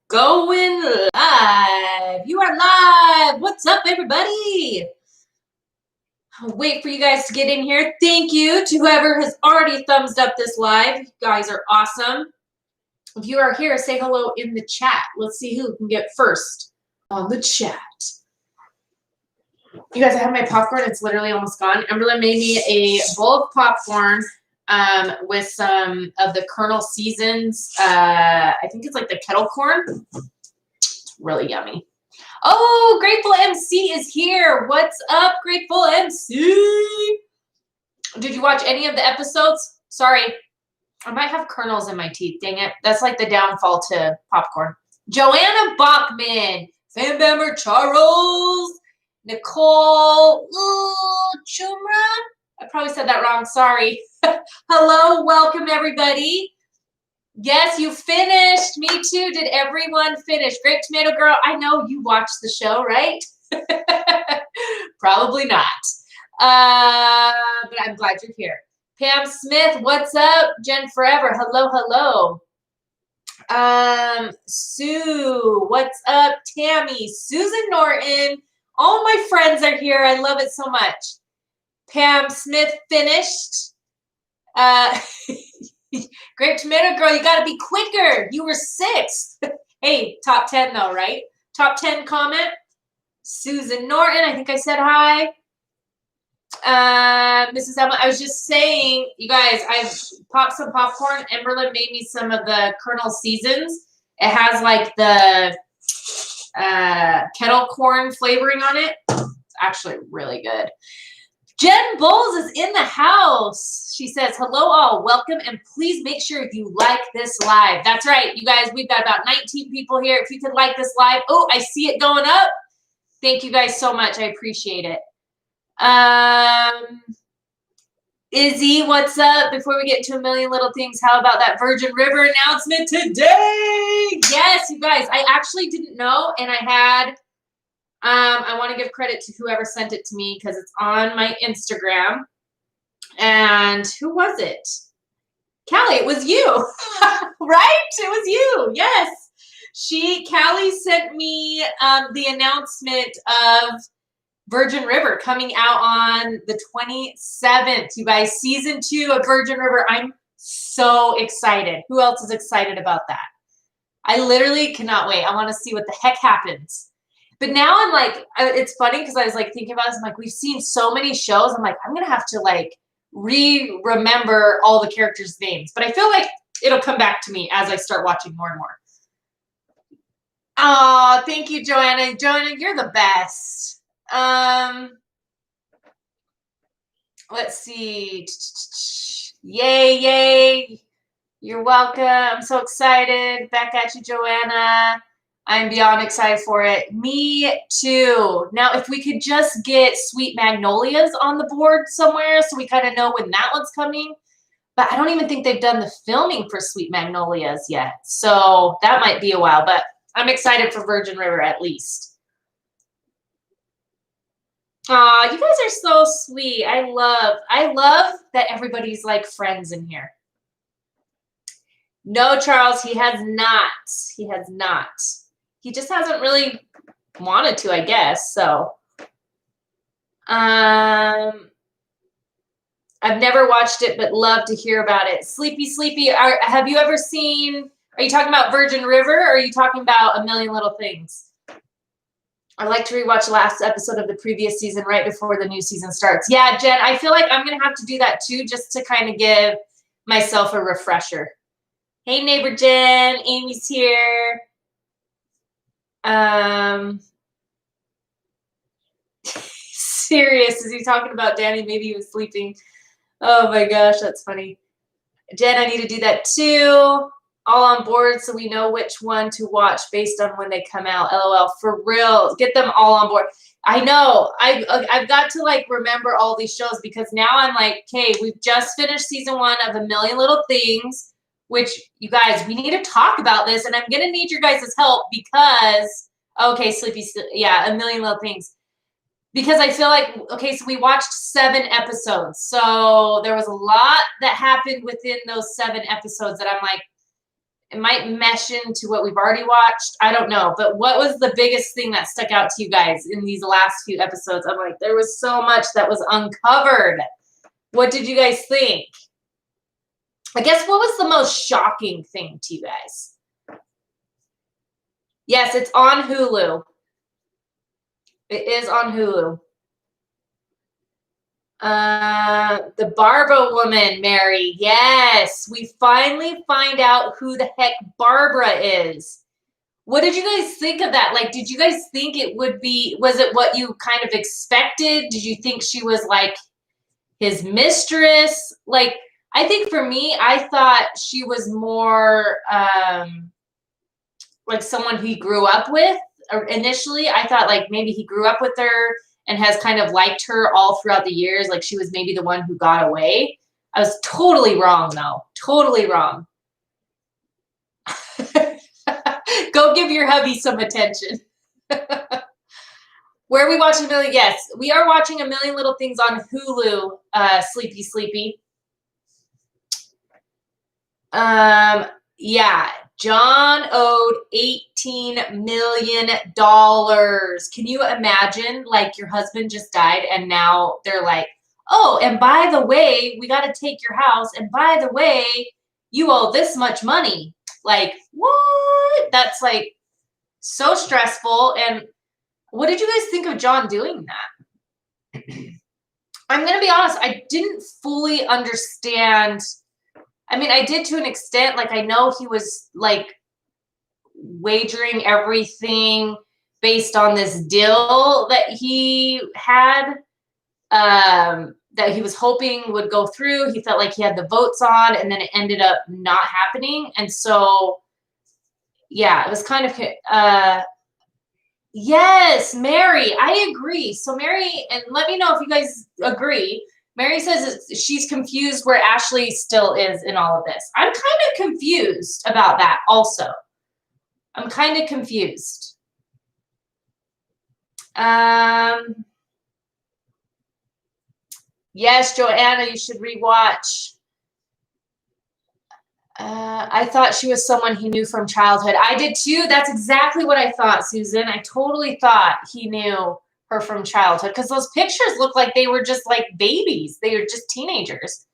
Going live. You are live. What's up, everybody? I'll wait for you guys to get in here. Thank you to whoever has already thumbs up this live. You guys are awesome. If you are here, say hello in the chat. Let's see who can get first on the chat. You guys, I have my popcorn. It's literally almost gone. Emberlyn made me a bowl of popcorn with some of the Colonel Seasons. I think it's like the kettle corn. It's really yummy. Oh, Grateful MC is here. What's up, Grateful MC? Did you watch any of the episodes? Sorry, I might have kernels in my teeth. Dang it. That's like the downfall to popcorn. Joanna Bachman, Fan Bammer Charles, Nicole Chumra. I probably said that wrong. Sorry. Hello, welcome everybody. Yes, you finished. Me too. Did everyone finish? Grape Tomato Girl, I know you watched the show, right? Probably not. But I'm glad you're here. Pam Smith, what's up? Jen Forever, hello, hello. Sue, what's up? Tammy, Susan Norton, all my friends are here. I love it so much. Pam Smith finished. Grape Tomato Girl, you got to be quicker. You were 6th. Hey, top 10 though, right? Top 10 comment. Susan Norton, I think I said hi. Mrs. Emma, I was just saying, you guys, I've popped some popcorn. Emberlyn made me some of the Colonel Seasons. It has like the kettle corn flavoring on it. It's actually really good. Jen Bowles is in the house. She says, hello all, welcome, and please make sure if you like this live. That's right, you guys, we've got about 19 people here. If you could like this live. Oh, I see it going up. Thank you guys so much. I appreciate it. Izzy, what's up? Before we get into a million little things, how about that Virgin River announcement today? Yes, you guys, I actually didn't know, and I had... I want to give credit to whoever sent it to me because it's on my Instagram. And who was it? Callie, it was you, right? It was you. Yes. Callie sent me the announcement of Virgin River coming out on the 27th. You guys, season 2 of Virgin River. I'm so excited. Who else is excited about that? I literally cannot wait. I want to see what the heck happens. But now I'm like, it's funny because I was like thinking about this. I'm like, we've seen so many shows. I'm like, I'm going to have to like remember all the characters' names. But I feel like it'll come back to me as I start watching more and more. Oh, thank you, Joanna. Joanna, you're the best. Let's see. Yay, yay. You're welcome. I'm so excited. Back at you, Joanna. I'm beyond excited for it. Me too. Now, if we could just get Sweet Magnolias on the board somewhere so we kind of know when that one's coming. But I don't even think they've done the filming for Sweet Magnolias yet. So that might be a while. But I'm excited for Virgin River at least. Aw, you guys are so sweet. I love that everybody's like friends in here. No, Charles, he has not. He has not. He just hasn't really wanted to, I guess. So, I've never watched it, but love to hear about it. Sleepy, have you ever seen, are you talking about Virgin River or are you talking about A Million Little Things? I like to rewatch the last episode of the previous season right before the new season starts. Yeah, Jen, I feel like I'm going to have to do that too, just to kind of give myself a refresher. Hey, neighbor Jen, Amy's here. Serious, is he talking about Danny? Maybe he was sleeping. Oh my gosh, that's funny. Jen, I need to do that too. All on board so we know which one to watch based on when they come out. LOL, for real. Get them all on board. I know. I've got to like remember all these shows because now I'm like, okay, we've just finished season 1 of A Million Little Things, which you guys, we need to talk about this, and I'm going to need your guys' help because, okay, yeah, A Million Little Things. Because I feel like, okay, so we watched 7 episodes. So there was a lot that happened within those 7 episodes that I'm like, It might mesh into what we've already watched. I don't know. But what was the biggest thing that stuck out to you guys in these last few episodes? I'm like, there was so much that was uncovered. What did you guys think? I guess what was the most shocking thing to you guys? Yes, it's on Hulu. It is on Hulu. The Barbara woman, Mary. Yes, we finally find out who the heck Barbara is. What did you guys think of that? Like, did you guys think it would be, was it what you kind of expected? Did you think she was like his mistress? Like, I think for me, I thought she was more like someone he grew up with. Initially, I thought like maybe he grew up with her and has kind of liked her all throughout the years. Like she was maybe the one who got away. I was totally wrong though. Totally wrong. Go give your hubby some attention. Where are we watching a million? Yes, we are watching A Million Little Things on Hulu, Sleepy Sleepy. Yeah, John owed $18 million. Can you imagine, like, your husband just died and now they're like, oh, and by the way, we got to take your house. And by the way, you owe this much money. Like, what? That's like so stressful. And what did you guys think of John doing that? I'm going to be honest, I didn't fully understand. I mean, I did to an extent. Like, I know he was like wagering everything based on this deal that he had, that he was hoping would go through. He felt like he had the votes on, and then it ended up not happening. And so, yeah, it was kind of, yes, Mary, I agree. So Mary, and let me know if you guys agree. Mary says she's confused where Ashley still is in all of this. I'm kind of confused about that also. I'm kind of confused. Yes, Joanna, you should rewatch. I thought she was someone he knew from childhood. I did too. That's exactly what I thought, Susan. I totally thought he knew her from childhood because those pictures look like they were just like babies. They were just teenagers.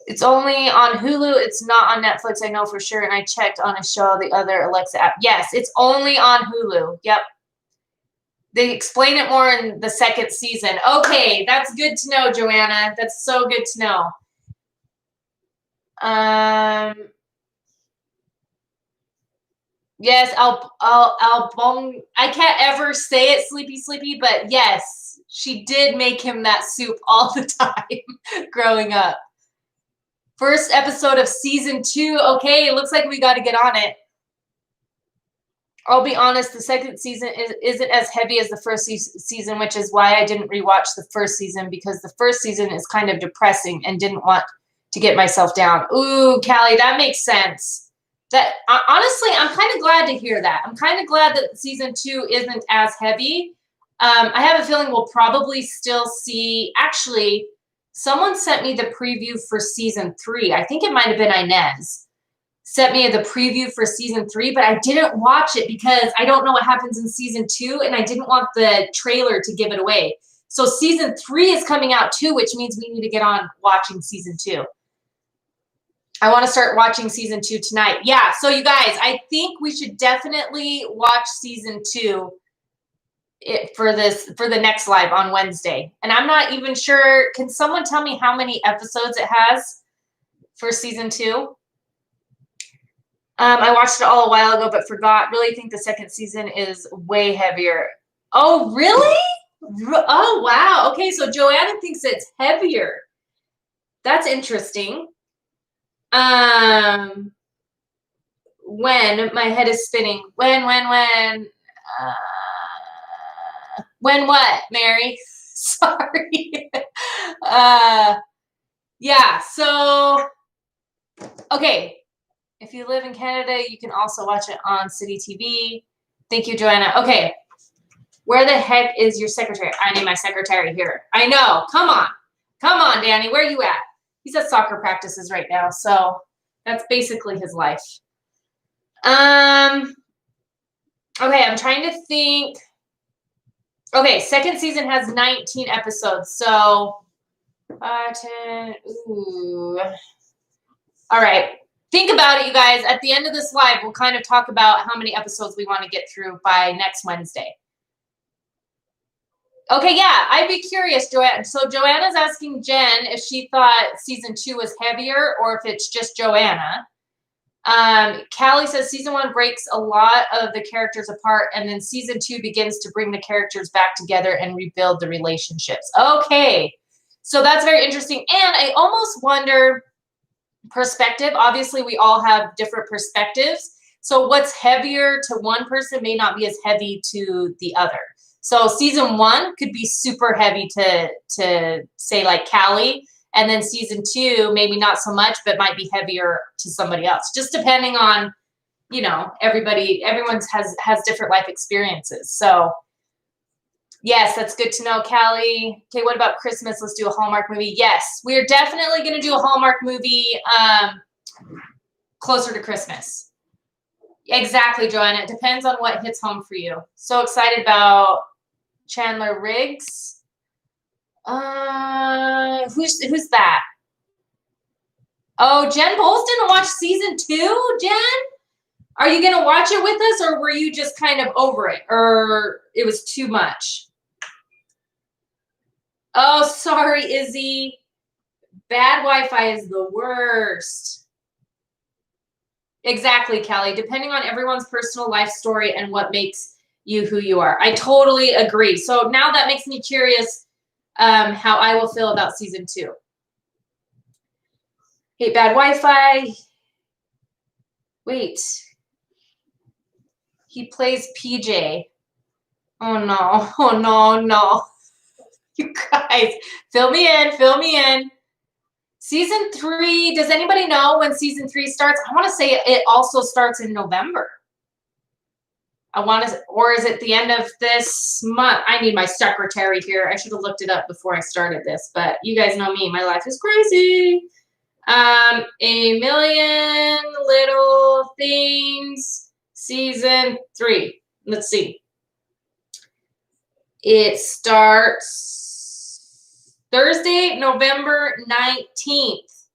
It's only on Hulu. It's not on Netflix. I know for sure. And I checked on a show, the other Alexa app. Yes, it's only on Hulu. Yep. They explain it more in the second season. Okay, that's good to know, Joanna. That's so good to know. Yes, I can't ever say it, Sleepy Sleepy, but yes, she did make him that soup all the time growing up. First episode of season 2. Okay, it looks like we got to get on it. I'll be honest, the second season isn't as heavy as the first season, which is why I didn't rewatch the first season, because the first season is kind of depressing and didn't want to get myself down. Ooh, Callie, that makes sense. That honestly, I'm kind of glad to hear that. I'm kind of glad that season 2 isn't as heavy. I have a feeling we'll probably still see. Actually, someone sent me the preview for season 3. I think it might have been Inez. Sent me the preview for season 3, but I didn't watch it because I don't know what happens in season 2, and I didn't want the trailer to give it away. So season 3 is coming out too, which means we need to get on watching season 2. I want to start watching season 2 tonight. Yeah, so you guys, I think we should definitely watch season 2 for the next live on Wednesday. And I'm not even sure, can someone tell me how many episodes it has for season 2? I watched it all a while ago, but forgot. Really think the second season is way heavier. Oh, really? Oh, wow. Okay, so Joanna thinks it's heavier. That's interesting. When my head is spinning. When what, Mary? Sorry. Yeah, so, okay. If you live in Canada, you can also watch it on City TV. Thank you, Joanna. Okay. Where the heck is your secretary? I need my secretary here. I know. Come on. Come on, Danny. Where are you at? He's at soccer practices right now. So that's basically his life. Um, okay, I'm trying to think. Okay, second season has 19 episodes, so 10. Ooh. All right. Think about it, you guys. At the end of this live, we'll kind of talk about how many episodes we want to get through by next Wednesday. Okay, yeah, I'd be curious, Joanne. So Joanna's asking Jen if she thought season 2 was heavier or if it's just Joanna. Callie says season 1 breaks a lot of the characters apart, and then season 2 begins to bring the characters back together and rebuild the relationships. Okay, so that's very interesting. And I almost wonder, perspective, obviously we all have different perspectives. So what's heavier to one person may not be as heavy to the other. So season 1 could be super heavy to say like Callie, and then season 2 maybe not so much, but might be heavier to somebody else, just depending on, you know, everyone's has different life experiences. So yes, that's good to know, Callie. Okay, what about Christmas? Let's do a Hallmark movie. Yes, we're definitely going to do a Hallmark movie closer to Christmas. Exactly, Joanna. It depends on what hits home for you. So excited about Chandler Riggs. Who's that? Oh, Jen Bowles didn't watch season 2, Jen? Are you going to watch it with us, or were you just kind of over it, or it was too much? Oh, sorry, Izzy. Bad Wi-Fi is the worst. Exactly, Callie. Depending on everyone's personal life story and what makes you who you are. I totally agree. So now that makes me curious how I will feel about season 2. Hey, bad Wi-Fi. Wait. He plays PJ. Oh no. Oh no, no. You guys, fill me in, fill me in. Season 3, does anybody know when season 3 starts? I want to say it also starts in November. Or is it the end of this month? I need my secretary here. I should have looked it up before I started this, but you guys know me. My life is crazy. A Million Little Things, season 3. Let's see. It starts Thursday, November 19th.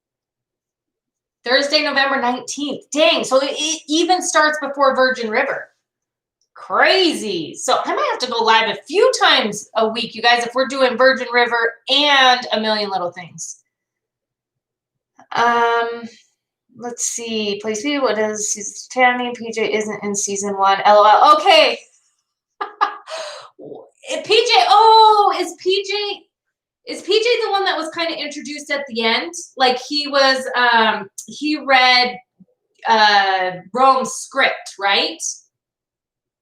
Thursday, November 19th. Dang, so it even starts before Virgin River. Crazy. So I might have to go live a few times a week, you guys, if we're doing Virgin River and A Million Little Things. Let's see. Please be what is Tammy? PJ isn't in season 1. LOL. Okay. PJ. Oh, is PJ the one that was kind of introduced at the end? Like he was. He read Rome's script, right?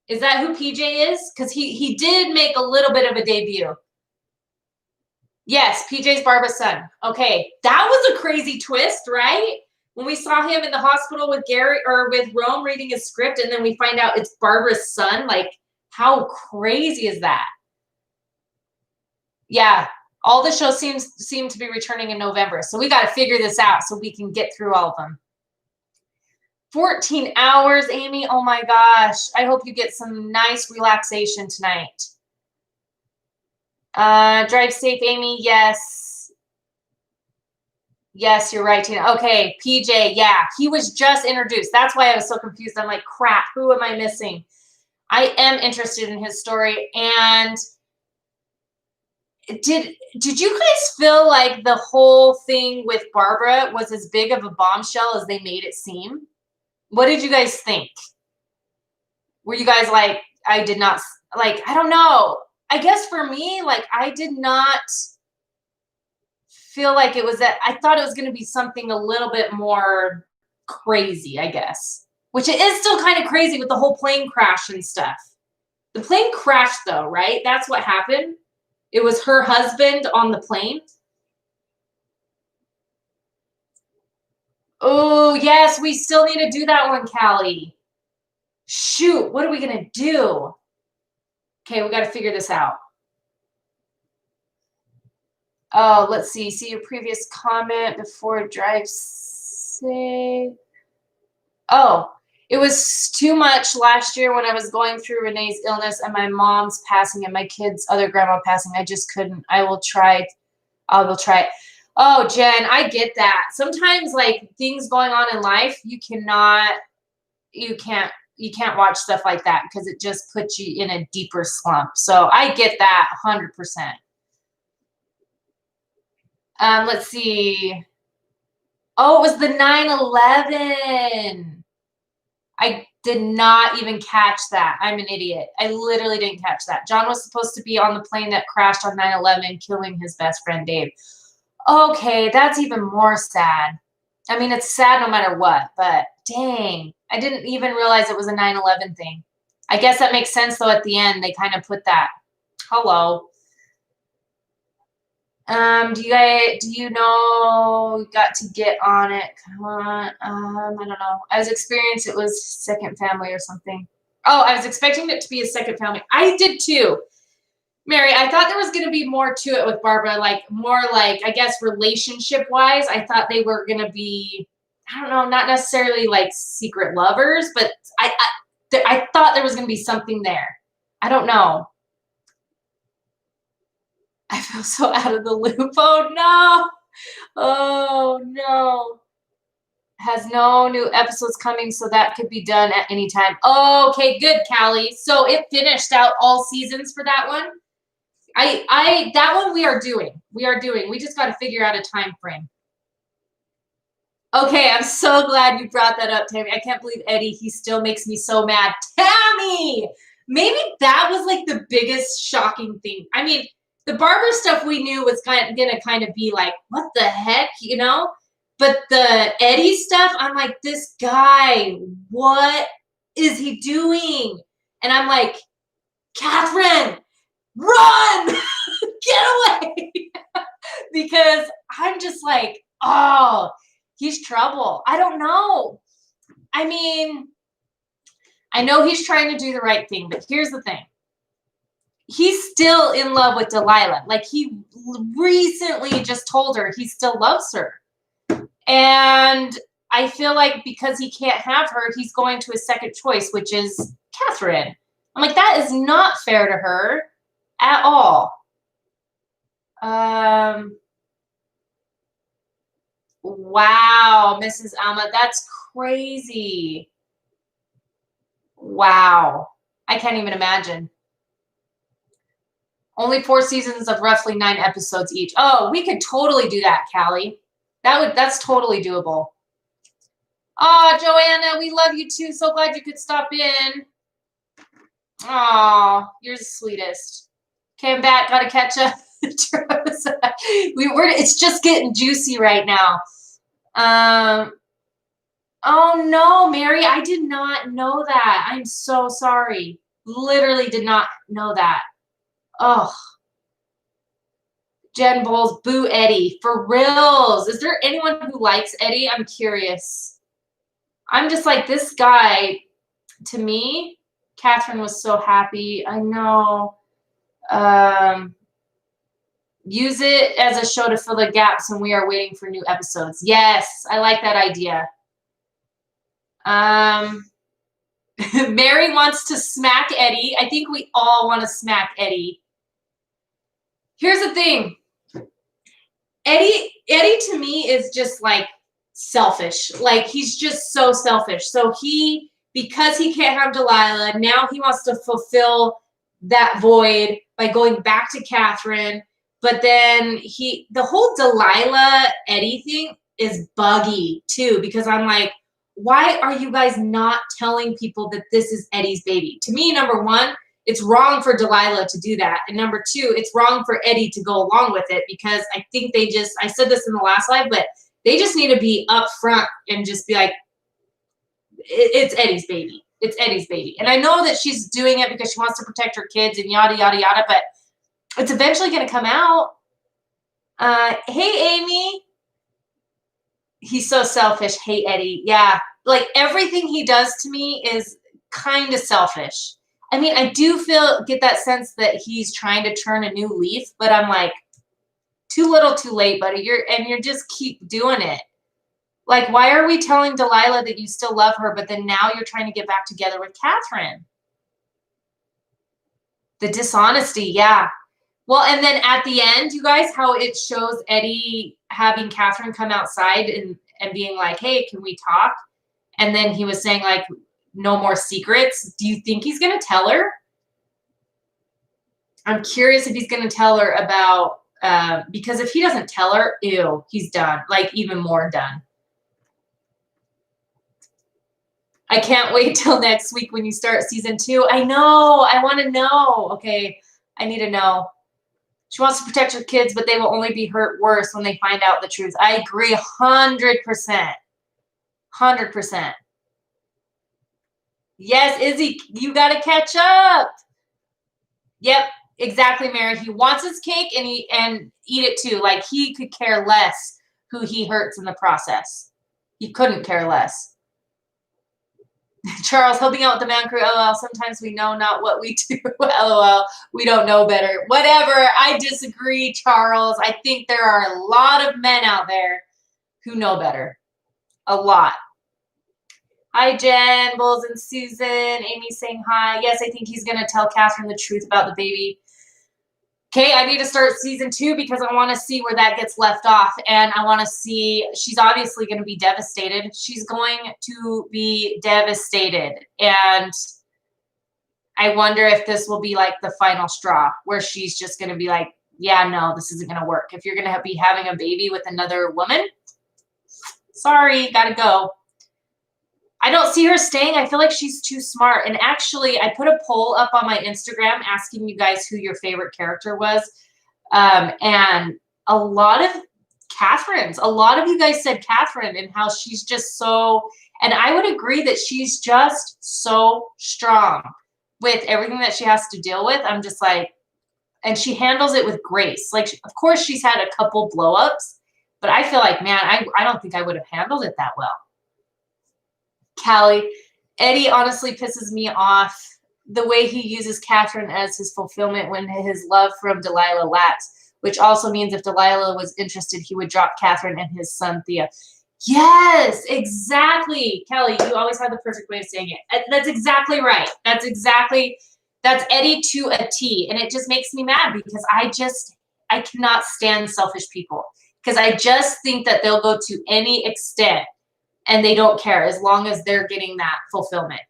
Is that who PJ is? Because he did make a little bit of a debut. Yes, PJ's Barbara's son. Okay, that was a crazy twist, right? When we saw him in the hospital with Gary or with Rome reading his script, and then we find out it's Barbara's son. Like, how crazy is that? Yeah, all the shows seem to be returning in November, so we got to figure this out so we can get through all of them. 14 hours, Amy. Oh my gosh. I hope you get some nice relaxation tonight. Drive safe, Amy. Yes. Yes, you're right, Tina. Okay, PJ. Yeah, he was just introduced. That's why I was so confused. I'm like, crap, who am I missing? I am interested in his story. And did you guys feel like the whole thing with Barbara was as big of a bombshell as they made it seem? What did you guys think? Were you guys like, I did not, like, I don't know. I guess for me, like, I did not feel like it was that. I thought it was going to be something a little bit more crazy, I guess. Which it is still kind of crazy with the whole plane crash and stuff. The plane crashed though, right? That's what happened. It was her husband on the plane. Oh, yes, we still need to do that one, Callie. Shoot, what are we going to do? Okay, we got to figure this out. Oh, let's see. See your previous comment before drive safe. Oh, It was too much last year when I was going through Renee's illness and my mom's passing and my kids' other grandma passing. I just couldn't. I will try. Oh, Jen, I get that. Sometimes like things going on in life, you can't watch stuff like that because it just puts you in a deeper slump. So I get that 100%. Let's see. Oh, it was the 9/11. I did not even catch that. I'm an idiot. I literally didn't catch that. John was supposed to be on the plane that crashed on 9/11, killing his best friend, Dave. Okay, that's even more sad. I mean, it's sad no matter what, but dang, I didn't even realize it was a 9/11 thing. I guess that makes sense, though, at the end. They kind of put that. Hello. Do you know, got to get on it? Come on. I don't know. I was experienced it was second family or something. Oh, I was expecting it to be a second family. I did too. Mary, I thought there was going to be more to it with Barbara, like more like, I guess, relationship wise. I thought they were going to be, I don't know, not necessarily like secret lovers, but I thought there was going to be something there. I don't know. I feel so out of the loop. Oh no. Oh no. Has no new episodes coming, so that could be done at any time. Okay, good, Callie. So it finished out all seasons for that one. That one we are doing. We just got to figure out a time frame. Okay, I'm so glad you brought that up, Tammy. I can't believe Eddie, he still makes me so mad. Tammy! Maybe that was like the biggest shocking thing. I mean, the Barbara stuff we knew was gonna kind of be like, what the heck, you know? But the Eddie stuff, I'm like, this guy, what is he doing? And I'm like, Catherine, run! Get away! Because I'm just like, oh, he's trouble. I don't know. I mean, I know he's trying to do the right thing, but here's the thing. He's still in love with Delilah. Like, he recently just told her he still loves her. And I feel like because he can't have her, he's going to his second choice, which is Catherine. I'm like, that is not fair to her at all. Wow, Mrs. Alma, that's crazy. Wow. I can't even imagine. Only 4 seasons of roughly 9 episodes each. Oh, we could totally do that, Callie. That's totally doable. Oh, Joanna, we love you too. So glad you could stop in. Oh, you're the sweetest. Okay, I'm back. Gotta catch up. It's just getting juicy right now. Oh no, Mary, I did not know that. I'm so sorry. Literally did not know that. Oh. Jen Bowles, boo Eddie. For reals. Is there anyone who likes Eddie? I'm curious. I'm just like, this guy, to me, Catherine was so happy. I know. Use it as a show to fill the gaps when we are waiting for new episodes. Yes, I like that idea. Mary wants to smack Eddie. I think we all want to smack Eddie. Here's the thing. Eddie to me is just like selfish. Like, he's just so selfish. So because he can't have Delilah, now he wants to fulfill that void by going back to Catherine. But then the whole Delilah Eddie thing is buggy too, because I'm like, why are you guys not telling people that this is Eddie's baby? To me, number one, it's wrong for Delilah to do that. And number two, it's wrong for Eddie to go along with it, because I think I said this in the last live, but they just need to be upfront and just be like, it's Eddie's baby. It's Eddie's baby. And I know that she's doing it because she wants to protect her kids and yada, yada, yada, but it's eventually going to come out. Hey, Amy. He's so selfish. Hey, Eddie. Yeah. Like, everything he does to me is kind of selfish. I mean, I do get that sense that he's trying to turn a new leaf, but I'm like, too little, too late, buddy. You just keep doing it. Like, why are we telling Delilah that you still love her, but then now you're trying to get back together with Catherine? The dishonesty, yeah. Well, and then at the end, you guys, how it shows Eddie having Catherine come outside and being like, hey, can we talk? And then he was saying, like, no more secrets. Do you think he's going to tell her? I'm curious if he's going to tell her about, because if he doesn't tell her, ew, he's done. Like, even more done. I can't wait till next week when you start season 2. I know. I want to know. Okay. I need to know. She wants to protect her kids, but they will only be hurt worse when they find out the truth. I agree 100%. 100%. Yes, Izzy, you got to catch up. Yep, exactly, Mary. He wants his cake and eat it too. Like, he could care less who he hurts in the process. He couldn't care less. Charles, helping out with the man crew. LOL. Sometimes we know not what we do. LOL. We don't know better. Whatever. I disagree, Charles. I think there are a lot of men out there who know better. A lot. Hi, Jen, Bulls and Susan. Amy saying hi. Yes, I think he's going to tell Catherine the truth about the baby. Okay, I need to start season 2 because I want to see where that gets left off. And I want to see, she's obviously going to be devastated. She's going to be devastated. And I wonder if this will be like the final straw where she's just going to be like, yeah, no, this isn't going to work. If you're going to be having a baby with another woman, sorry, got to go. I don't see her staying. I feel like she's too smart. And actually, I put a poll up on my Instagram asking you guys who your favorite character was. And a lot of Catherine's. A lot of you guys said Catherine and how she's just so, and I would agree that she's just so strong with everything that she has to deal with. I'm just like, and she handles it with grace. Like, of course, she's had a couple blow-ups, but I feel like, man, I don't think I would have handled it that well. Callie, Eddie honestly pisses me off the way he uses Catherine as his fulfillment when his love from Delilah lacks, which also means if Delilah was interested, he would drop Catherine and his son Thea. Yes, exactly. Kelly, you always have the perfect way of saying it. That's exactly right. That's Eddie to a T. And it just makes me mad because I cannot stand selfish people because I just think that they'll go to any extent and they don't care as long as they're getting that fulfillment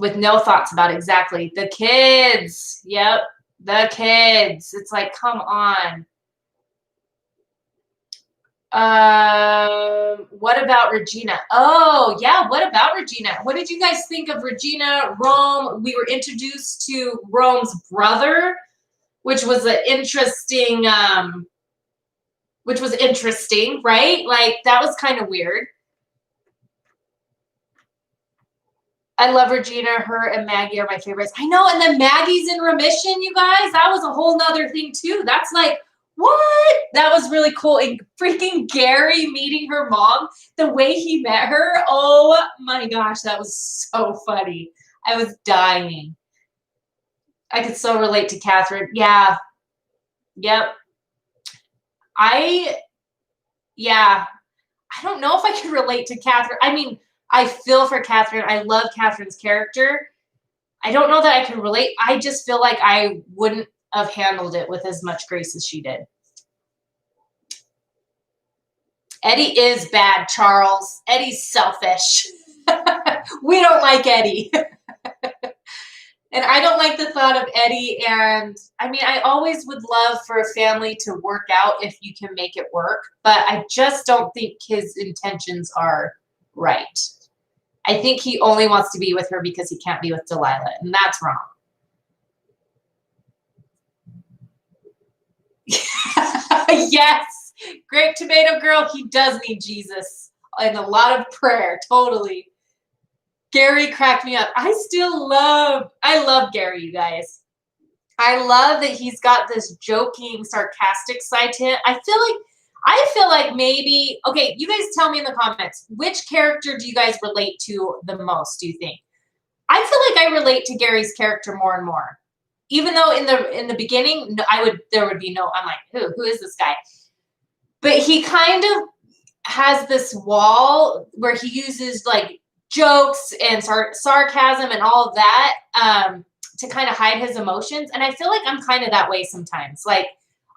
with no thoughts about exactly the kids. Yep, the kids. It's like, come on. What about Regina? Oh, yeah, what about Regina? What did you guys think of Regina, Rome? We were introduced to Rome's brother, which was an interesting, right? Like, that was kind of weird. I love Regina. Her and Maggie are my favorites. I know, and then Maggie's in remission, you guys. That was a whole nother thing, too. That's like, what? That was really cool. And freaking Gary meeting her mom, the way he met her, oh my gosh, that was so funny. I was dying. I could so relate to Catherine. Yeah. Yep. I don't know if I can relate to Catherine. I mean, I feel for Catherine. I love Catherine's character. I don't know that I can relate. I just feel like I wouldn't have handled it with as much grace as she did. Eddie is bad, Charles. Eddie's selfish. We don't like Eddie. And I don't like the thought of Eddie. And I mean, I always would love for a family to work out if you can make it work. But I just don't think his intentions are right. I think he only wants to be with her because he can't be with Delilah. And that's wrong. Yes. Grape tomato girl. He does need Jesus and a lot of prayer. Totally. Gary cracked me up. I love Gary, you guys. I love that he's got this joking, sarcastic side to him. I feel like maybe, okay, you guys tell me in the comments, which character do you guys relate to the most, do you think? I feel like I relate to Gary's character more and more. Even though in the beginning, there would be no, I'm like, who is this guy? But he kind of, has this wall where he uses like jokes and sarcasm and all of that to kind of hide his emotions. And I feel like I'm kind of that way sometimes. Like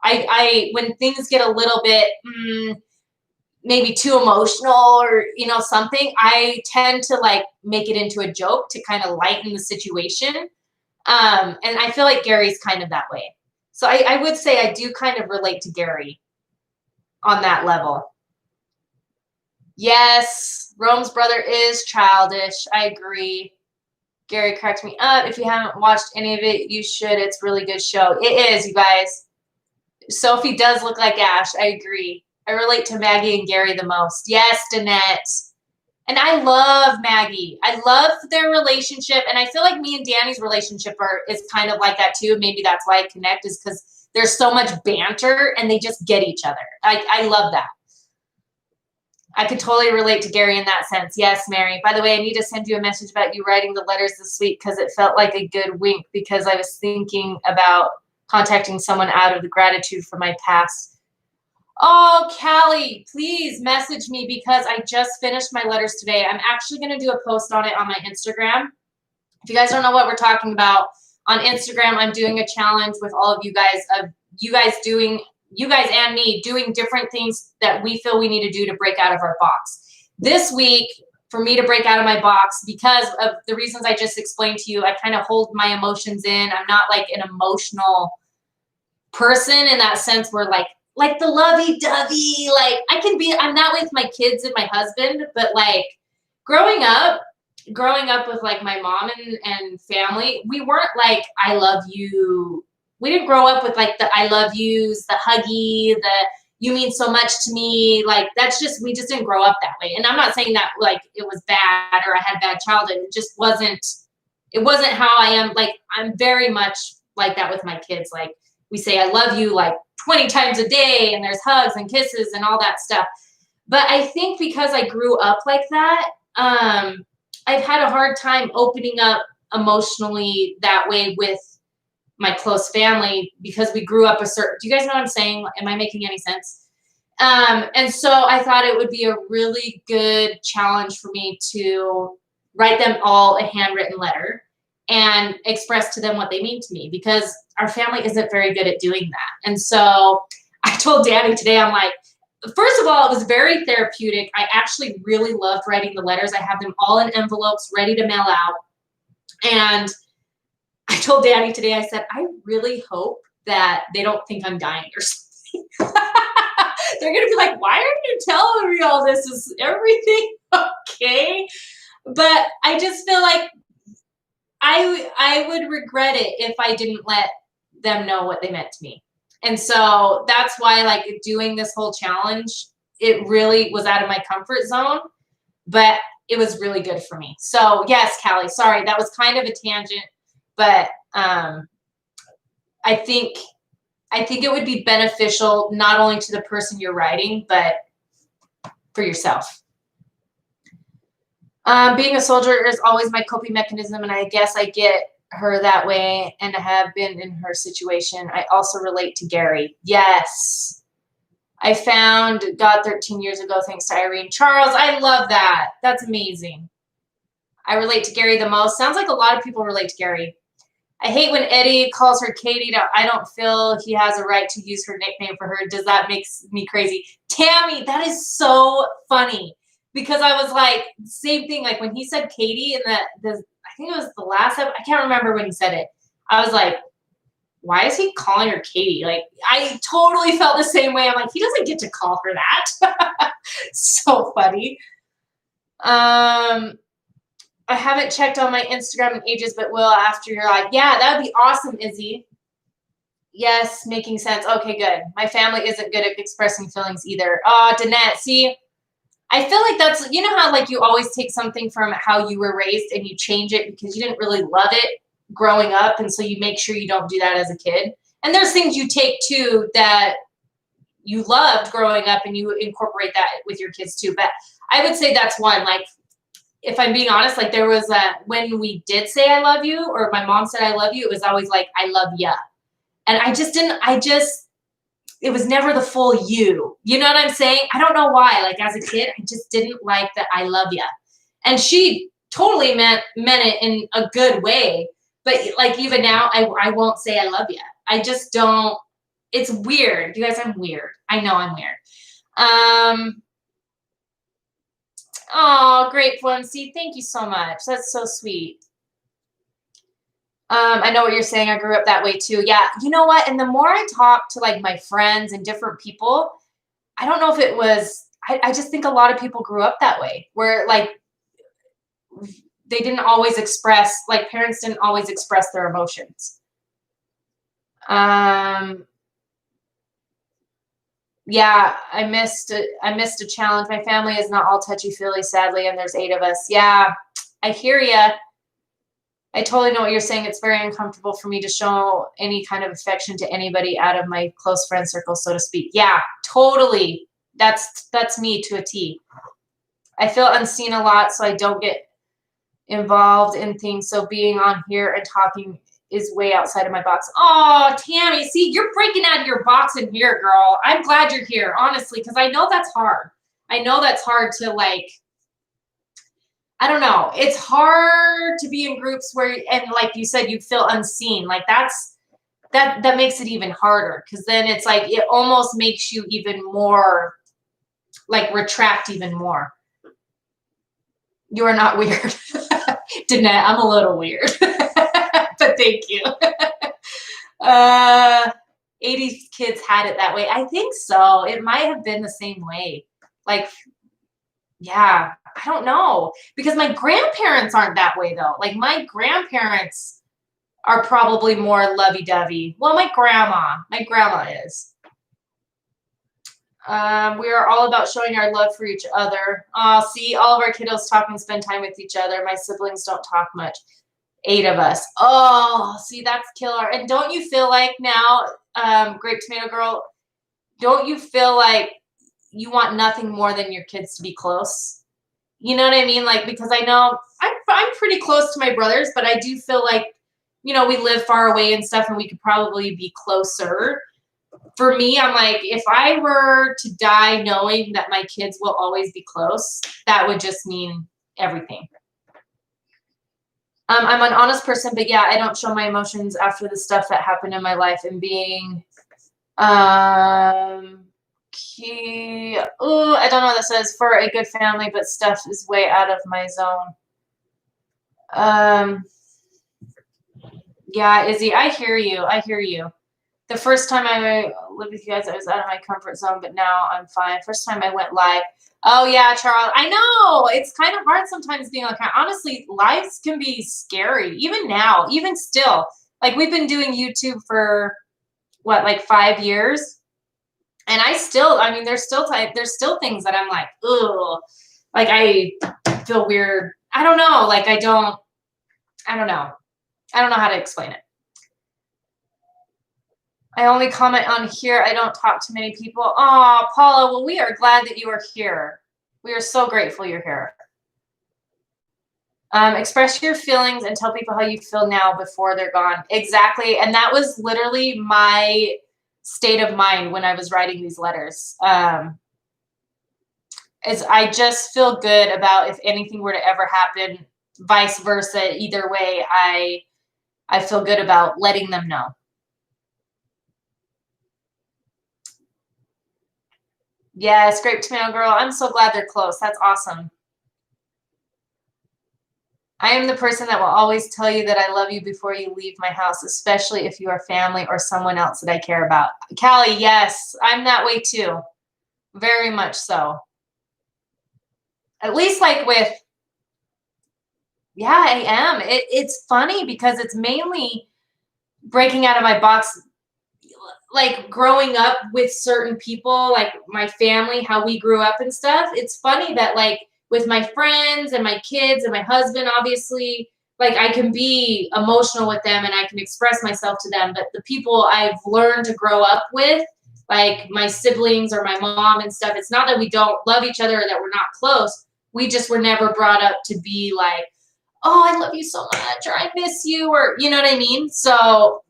I when things get a little bit maybe too emotional or, you know, something, I tend to like make it into a joke to kind of lighten the situation. And I feel like Gary's kind of that way. So I would say I do kind of relate to Gary on that level. Yes, Rome's brother is childish. I agree. Gary cracked me up. If you haven't watched any of it, you should. It's a really good show. It is, you guys. Sophie does look like Ash. I agree. I relate to Maggie and Gary the most. Yes, Danette. And I love Maggie. I love their relationship. And I feel like me and Danny's relationship is kind of like that too. Maybe that's why I connect, is because there's so much banter and they just get each other. I love that. I could totally relate to Gary in that sense. Yes, Mary. By the way, I need to send you a message about you writing the letters this week because it felt like a good wink because I was thinking about contacting someone out of the gratitude for my past. Oh, Callie, please message me because I just finished my letters today. I'm actually going to do a post on it on my Instagram. If you guys don't know what we're talking about, on Instagram, I'm doing a challenge with all of you guys of you guys and me doing different things that we feel we need to do to break out of our box. This week, for me to break out of my box, because of the reasons I just explained to you, I kind of hold my emotions in. I'm not like an emotional person in that sense where like the lovey-dovey, like I'm that way with my kids and my husband, but like growing up with like my mom and family, we weren't like, I love you. We didn't grow up with like the I love yous, the huggy, the you mean so much to me. Like we just didn't grow up that way. And I'm not saying that like it was bad or I had bad childhood. It wasn't how I am. Like I'm very much like that with my kids. Like we say I love you like 20 times a day and there's hugs and kisses and all that stuff. But I think because I grew up like that, I've had a hard time opening up emotionally that way with my close family because we grew up do you guys know what I'm saying? Am I making any sense? And so I thought it would be a really good challenge for me to write them all a handwritten letter and express to them what they mean to me because our family isn't very good at doing that. And so I told Danny today, I'm like, first of all, it was very therapeutic. I actually really loved writing the letters. I have them all in envelopes ready to mail out. And I told Danny today, I said, I really hope that they don't think I'm dying or something. They're going to be like, why are you telling me all this? Is everything okay? But I just feel like I would regret it if I didn't let them know what they meant to me. And so that's why like doing this whole challenge, it really was out of my comfort zone, but it was really good for me. So yes, Callie, sorry, that was kind of a tangent, but I think it would be beneficial not only to the person you're writing, but for yourself. Being a soldier is always my coping mechanism, and I guess I get her that way and have been in her situation. I also relate to Gary. Yes. I found God 13 years ago thanks to Irene Charles. I love that. That's amazing. I relate to Gary the most. Sounds like a lot of people relate to Gary. I hate when Eddie calls her Katie. I don't feel he has a right to use her nickname for her. Does that make me crazy? Tammy, that is so funny. Because I was like, same thing. Like when he said Katie in I think it was the last episode. I can't remember when he said it. I was like, why is he calling her Katie? Like, I totally felt the same way. I'm like, he doesn't get to call her that. So funny. I haven't checked on my Instagram in ages, but will after you're like, yeah, that would be awesome, Izzy. Yes, making sense. Okay, good. My family isn't good at expressing feelings either. Oh, Danette, see, I feel like that's, you know how like you always take something from how you were raised and you change it because you didn't really love it growing up. And so you make sure you don't do that as a kid. And there's things you take too that you loved growing up and you incorporate that with your kids too. But I would say that's one. Like, if I'm being honest, like there was when we did say I love you or my mom said I love you, it was always like, I love ya. And I just it was never the full you. You know what I'm saying? I don't know why. Like as a kid, I just didn't like that I love you. And she totally meant it in a good way. But like even now, I won't say I love you. I just don't. It's weird. You guys, I'm weird. I know I'm weird. Oh, Grateful MC, thank you so much. That's so sweet. I know what you're saying. I grew up that way too. Yeah, you know what? And the more I talk to like my friends and different people, I don't know if it was, I just think a lot of people grew up that way, where like they didn't always express, like parents didn't always express their emotions. Yeah, I missed a challenge. My family is not all touchy-feely, sadly, and there's 8 of us. Yeah, I hear ya. I totally know what you're saying. It's very uncomfortable for me to show any kind of affection to anybody out of my close friend circle, so to speak. Yeah, totally. That's me to a T. I feel unseen a lot, so I don't get involved in things. So being on here and talking is way outside of my box. Oh, Tammy, see, you're breaking out of your box in here, girl. I'm glad you're here, honestly, because I know that's hard. I know that's hard to like, I don't know. It's hard to be in groups where, and like you said, you feel unseen. Like that makes it even harder, because then it's like, it almost makes you even more, like retract even more. You are not weird. Danette, I'm a little weird, but thank you. 80s kids had it that way. I think so. It might have been the same way. Like, yeah, I don't know. Because my grandparents aren't that way though. Like my grandparents are probably more lovey-dovey. Well, my grandma is. We are all about showing our love for each other. See, all of our kiddos talk and spend time with each other. My siblings don't talk much. 8 of us. Oh, see, that's killer. And don't you feel like now, Grape Tomato Girl, don't you feel like you want nothing more than your kids to be close? You know what I mean? Like, because I know I'm pretty close to my brothers, but I do feel like, you know, we live far away and stuff, and we could probably be closer. For me, I'm like, if I were to die knowing that my kids will always be close, that would just mean everything. I'm an honest person, but yeah, I don't show my emotions after the stuff that happened in my life, and being, key. Ooh, I don't know what that says. For a good family, but stuff is way out of my zone. Yeah, Izzy, I hear you. I hear you. The first time I lived with you guys, I was out of my comfort zone, but now I'm fine. First time I went live. Oh yeah, Charles. I know it's kind of hard sometimes being like, honestly, lives can be scary. Even now, even still, like we've been doing YouTube for what, like 5 years, and I mean, there's still things that I'm like, ugh, like I feel weird. I don't know. Like I don't know. I don't know how to explain it. I only comment on here. I don't talk to many people. Oh, Paula, well, we are glad that you are here. We are so grateful you're here. Express your feelings and tell people how you feel now before they're gone. Exactly. And that was literally my state of mind when I was writing these letters. Is I just feel good about if anything were to ever happen, vice versa. Either way, I feel good about letting them know. Yes, Grape Tomato Girl. I'm so glad they're close. That's awesome. I am the person that will always tell you that I love you before you leave my house, especially if you are family or someone else that I care about. Callie, yes, I'm that way too. Very much so. At least like with, yeah, I am. It's funny because it's mainly breaking out of my box, like growing up with certain people, like my family, how we grew up and stuff. It's funny that like with my friends and my kids and my husband, obviously, like I can be emotional with them and I can express myself to them. But the people I've learned to grow up with, like my siblings or my mom and stuff, it's not that we don't love each other or that we're not close. We just were never brought up to be like, oh, I love you so much, or I miss you, or you know what I mean? So,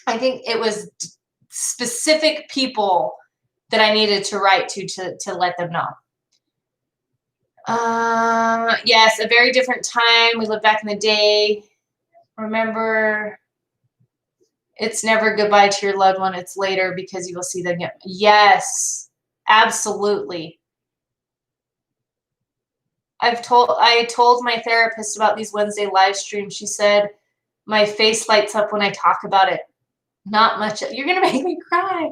I think it was specific people that I needed to write to let them know. Yes, a very different time. We lived back in the day. Remember, it's never goodbye to your loved one. It's later because you will see them again. Yes, absolutely. I told my therapist about these Wednesday live streams. She said, my face lights up when I talk about it. Not much. You're going to make me cry.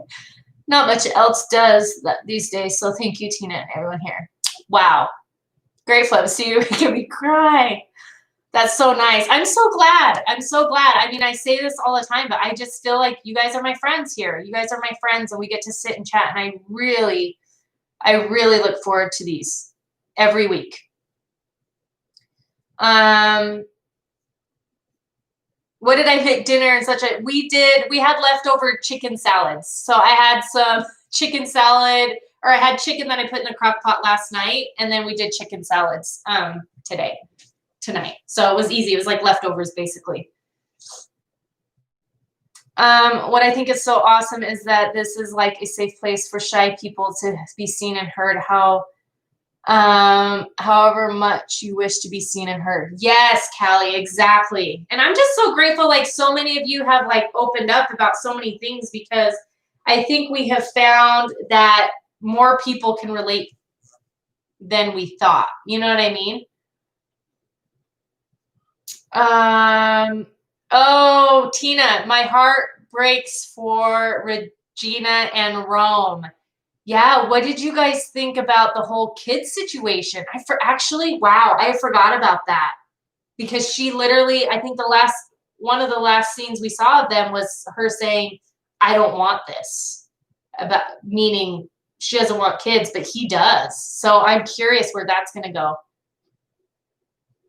Not much else does these days. So thank you, Tina, and everyone here. Wow. Great flip. See, you're making me cry. That's so nice. I'm so glad. I'm so glad. I mean, I say this all the time, but I just feel like you guys are my friends here. You guys are my friends, and we get to sit and chat. And I really look forward to these every week. What did I make dinner and such a, we had leftover chicken salads. So I had some chicken salad, or I had chicken that I put in the crock pot last night. And then we did chicken salads, tonight. So it was easy. It was like leftovers basically. What I think is so awesome is that this is like a safe place for shy people to be seen and heard, however much you wish to be seen and heard. Yes, Callie, exactly. And I'm just so grateful, like so many of you have like opened up about so many things, because I think we have found that more people can relate than we thought. You know what I mean? Oh, Tina, my heart breaks for Regina and Rome. Yeah, what did you guys think about the whole kid situation? Wow, I forgot about that, because she literally, I think one of the last scenes we saw of them was her saying, I don't want this, about meaning she doesn't want kids, but he does. So I'm curious where that's going to go.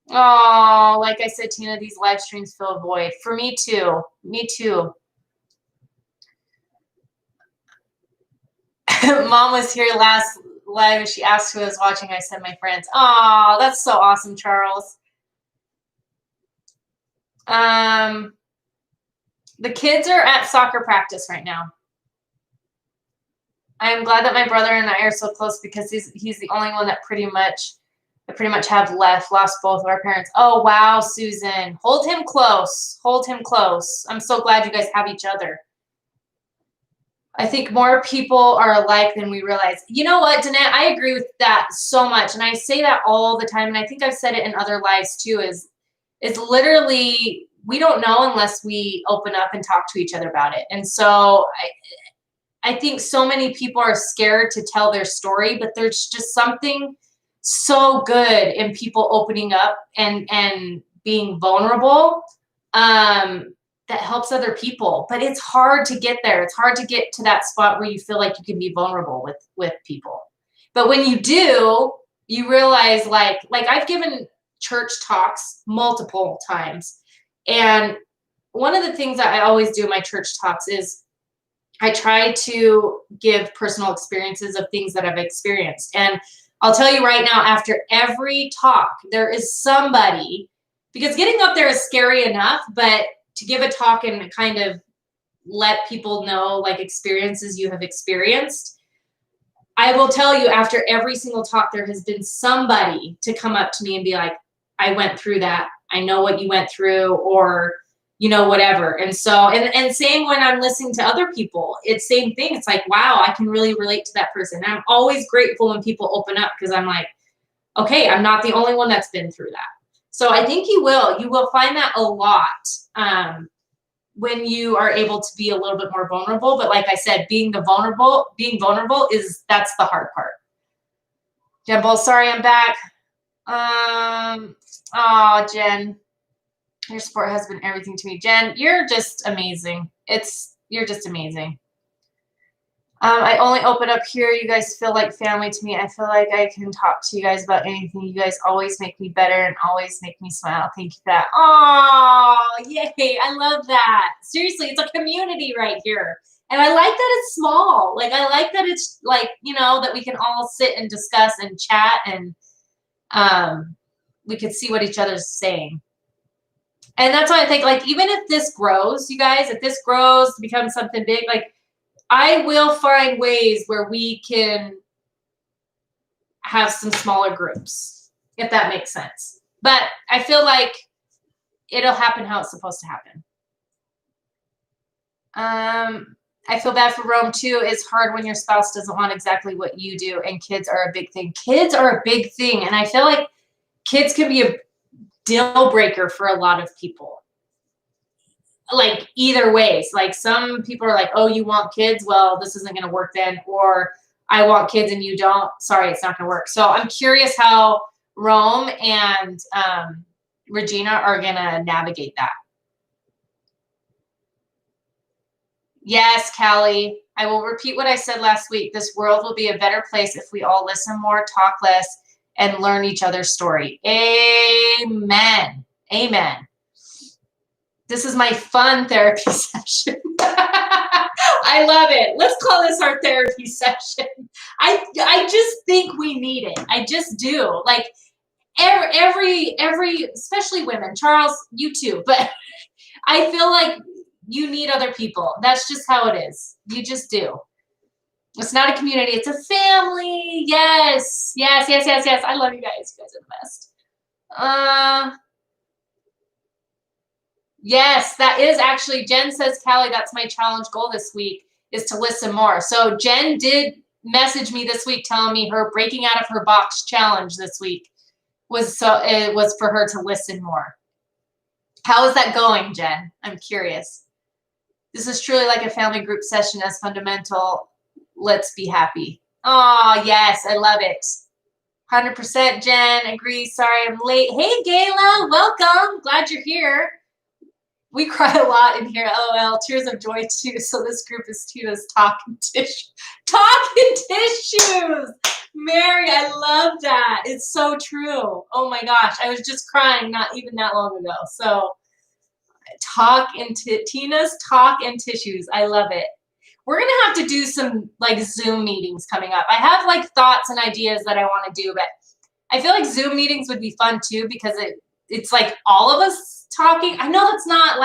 Oh, like I said, Tina, these live streams fill a void. For me too. Me too. Mom was here last live and she asked who I was watching. I said my friends. Oh, that's so awesome, Charles. The kids are at soccer practice right now. I am glad that my brother and I are so close, because he's the only one that pretty much have lost both of our parents. Oh, wow, Susan. Hold him close. Hold him close. I'm so glad you guys have each other. I think more people are alike than we realize. You know what, Danette? I agree with that so much. And I say that all the time. And I think I've said it in other lives too, is literally, we don't know unless we open up and talk to each other about it. And so I think so many people are scared to tell their story, but there's just something so good in people opening up and being vulnerable, that helps other people. But it's hard to get there. It's hard to get to that spot where you feel like you can be vulnerable with people. But when you do, you realize, like I've given church talks multiple times. And one of the things that I always do in my church talks is I try to give personal experiences of things that I've experienced. And I'll tell you right now, after every talk, there is somebody, because getting up there is scary enough, but to give a talk and kind of let people know like experiences you have experienced, I will tell you, after every single talk, there has been somebody to come up to me and be like, I went through that. I know what you went through, or, you know, whatever. And so, and same when I'm listening to other people, it's same thing. It's like, wow, I can really relate to that person. And I'm always grateful when people open up, because I'm like, okay, I'm not the only one that's been through that. So I think you will find that a lot, when you are able to be a little bit more vulnerable. But like I said, being vulnerable that's the hard part. Jen Bull, sorry, I'm back. Oh, Jen, your support has been everything to me. Jen, you're just amazing. You're just amazing. I only open up here. You guys feel like family to me. I feel like I can talk to you guys about anything. You guys always make me better and always make me smile. Thank you for that. Oh, yay. I love that. Seriously, it's a community right here. And I like that it's small. Like, I like that it's like, you know, that we can all sit and discuss and chat, and we could see what each other's saying. And that's why I think, like, even if this grows, you guys, if this grows, becomes something big, like, I will find ways where we can have some smaller groups, if that makes sense. But I feel like it'll happen how it's supposed to happen. I feel bad for Rome too. It's hard when your spouse doesn't want exactly what you do, and kids are a big thing. Kids are a big thing, and I feel like kids can be a deal breaker for a lot of people. Like either ways. Like some people are like, oh, you want kids? Well, this isn't going to work then. Or I want kids and you don't. Sorry, it's not going to work. So I'm curious how Rome and Regina are going to navigate that. Yes, Callie. I will repeat what I said last week. This world will be a better place if we all listen more, talk less, and learn each other's story. Amen. Amen. This is my fun therapy session. I love it. Let's call this our therapy session. I just think we need it. I just do. Like every, especially women. Charles, you too. But I feel like you need other people. That's just how it is. You just do. It's not a community. It's a family. Yes. Yes, yes, yes, yes. I love you guys. You guys are the best. Yes, that is actually, Jen says, Callie, that's my challenge goal this week, is to listen more. So Jen did message me this week telling me her breaking out of her box challenge this week was for her to listen more. How is that going, Jen? I'm curious. This is truly like a family group session as fundamental. Let's be happy. Oh, yes, I love it. 100% Jen, agree. Sorry I'm late. Hey, Gayla, welcome. Glad you're here. We cry a lot in here, LOL. Tears of joy too. So this group is Tina's talking tissues. Mary, I love that. It's so true. Oh my gosh, I was just crying not even that long ago. So Tina's talk and tissues. I love it. We're gonna have to do some like Zoom meetings coming up. I have like thoughts and ideas that I want to do, but I feel like Zoom meetings would be fun too because it's like all of us talking. I know that's not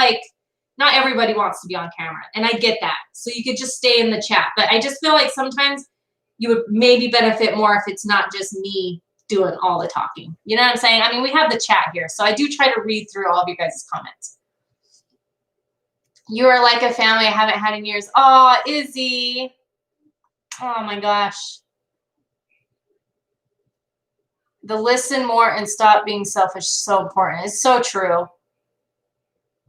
everybody wants to be on camera, and I get that. So you could just stay in the chat, but I just feel like sometimes you would maybe benefit more if it's not just me doing all the talking. You know what I'm saying? I mean, we have the chat here, so I do try to read through all of you guys' comments. You are like a family I haven't had in years. Oh, Izzy. Oh my gosh. The listen more and stop being selfish is so important. It's so true.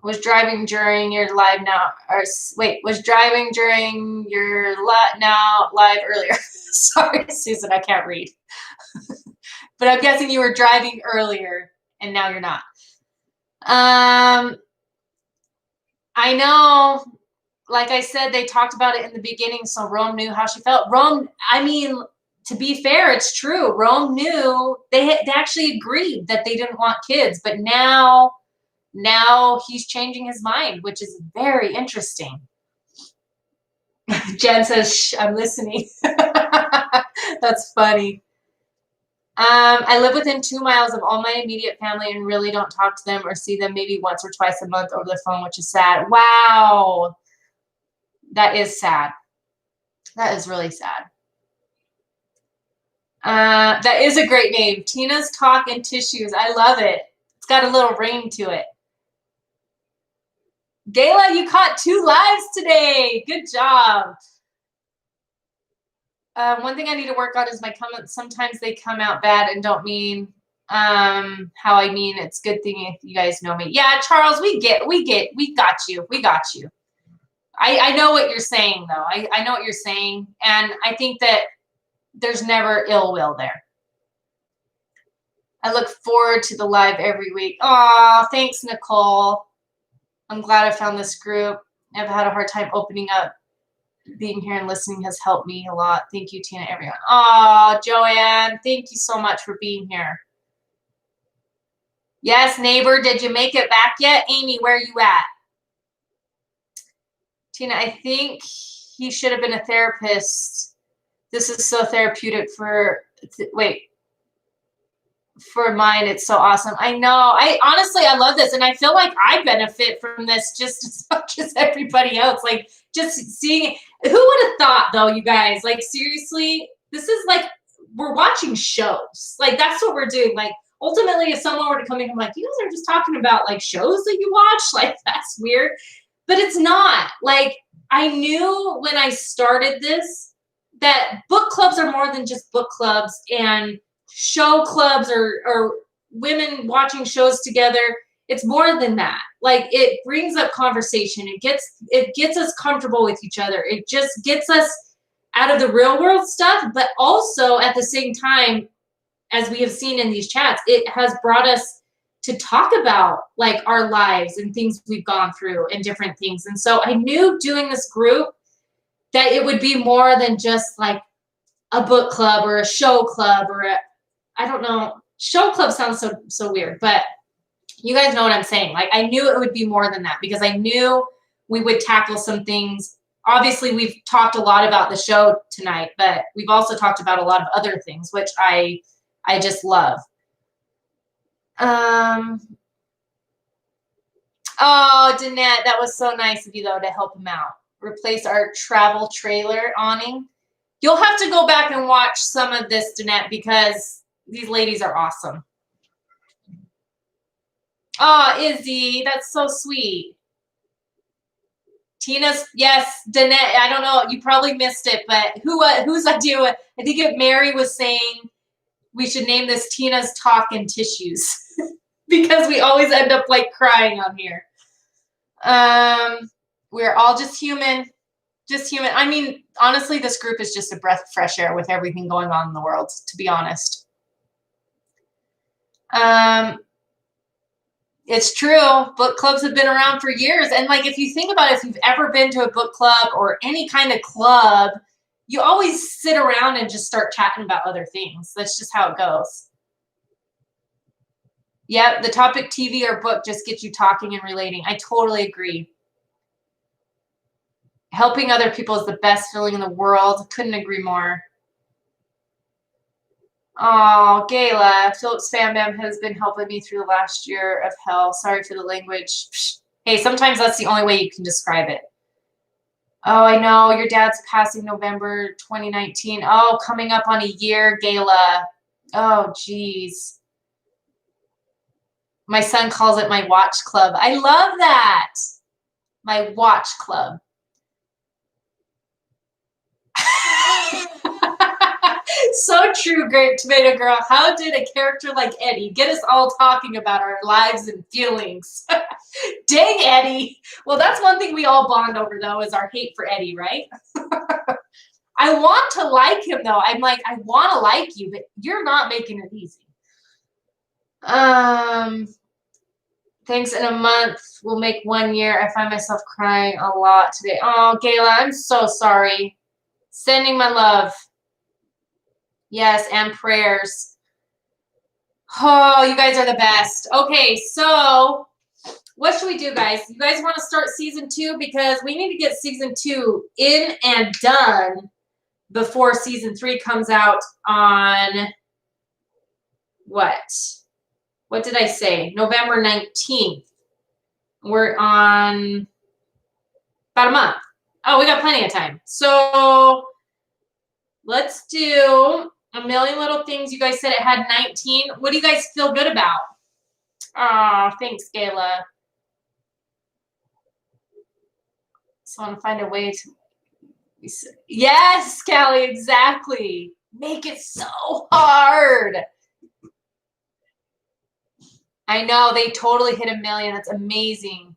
Was driving during your live now, or wait, was driving during your now live earlier. Sorry, Susan, I can't read. But I'm guessing you were driving earlier and now you're not. I know, like I said, they talked about it in the beginning, so Rome knew how she felt. Rome, I mean, to be fair, it's true. Rome knew, they actually agreed that they didn't want kids, but now he's changing his mind, which is very interesting. Jen says, shh, I'm listening. That's funny. I live within 2 miles of all my immediate family and really don't talk to them or see them maybe once or twice a month over the phone, which is sad. Wow. That is sad. That is really sad. That is a great name. Tina's Talk and Tissues. I love it. It's got a little ring to it. Gayla, you caught 2 lives today. Good job. One thing I need to work on is my comments. Sometimes they come out bad and don't mean how I mean. It's a good thing if you guys know me. Yeah, Charles, we got you. We got you. I know what you're saying, though. I know what you're saying. And I think that there's never ill will there. I look forward to the live every week. Aw, thanks, Nicole. I'm glad I found this group. I've had a hard time opening up. Being here and listening has helped me a lot. Thank you, Tina, everyone. Oh, Joanne, thank you so much for being here. Yes, neighbor, did you make it back yet? Amy, where are you at? Tina, I think he should have been a therapist. This is so therapeutic for mine. It's so awesome. I know. I love this. And I feel like I benefit from this just as much as everybody else. Like, just seeing, who would have thought though, you guys, like seriously, this is like, we're watching shows. Like that's what we're doing. Like ultimately, if someone were to come in, I'm like, you guys are just talking about like shows that you watch. Like that's weird, but it's not. Like I knew when I started this that book clubs are more than just book clubs, and show clubs or women watching shows together. It's more than that. Like it brings up conversation. It gets us comfortable with each other. It just gets us out of the real world stuff, but also at the same time, as we have seen in these chats, it has brought us to talk about like our lives and things we've gone through and different things. And so I knew doing this group that it would be more than just like a book club or a show club or I don't know. Show club sounds so weird, but you guys know what I'm saying. Like I knew it would be more than that because I knew we would tackle some things. Obviously, we've talked a lot about the show tonight, but we've also talked about a lot of other things, which I just love. Oh, Danette, that was so nice of you though to help him out. Replace our travel trailer awning. You'll have to go back and watch some of this, Danette, because these ladies are awesome. Oh, Izzy, that's so sweet. Tina's, yes, Danette, I don't know, you probably missed it, but whose idea? I think Mary was saying we should name this Tina's Talk and Tissues because we always end up like crying on here. We're all just human. I mean, honestly, this group is just a breath of fresh air with everything going on in the world, to be honest. It's true. Book clubs have been around for years. And like, if you think about it, if you've ever been to a book club or any kind of club, you always sit around and just start chatting about other things. That's just how it goes. Yep, the topic TV or book just gets you talking and relating. I totally agree. Helping other people is the best feeling in the world. Couldn't agree more. Oh, Gayla, Phillips Fam Bam has been helping me through the last year of hell. Sorry for the language. Hey, sometimes that's the only way you can describe it. Oh, I know. Your dad's passing November 2019. Oh, coming up on a year, Gayla. Oh, geez. My son calls it my watch club. I love that. My watch club. So true, Great Tomato Girl. How did a character like Eddie get us all talking about our lives and feelings? Dang, Eddie. Well, that's one thing we all bond over, though, is our hate for Eddie, right? I want to like him, though. I'm like, I want to like you, but you're not making it easy. Thanks. In a month, we'll make 1 year. I find myself crying a lot today. Oh, Gayla, I'm so sorry. Sending my love. Yes, and prayers. Oh, you guys are the best. Okay, so what should we do, guys? You guys want to start season 2? Because we need to get season 2 in and done before season 3 comes out on what? What did I say? November 19th. We're on about a month. Oh, we got plenty of time. So let's do A Million Little Things. You guys said it had 19. What do you guys feel good about? Oh, thanks, Gayla. So I want to find a way to. Yes, Callie, exactly. Make it so hard. I know, they totally hit 1 million. That's amazing.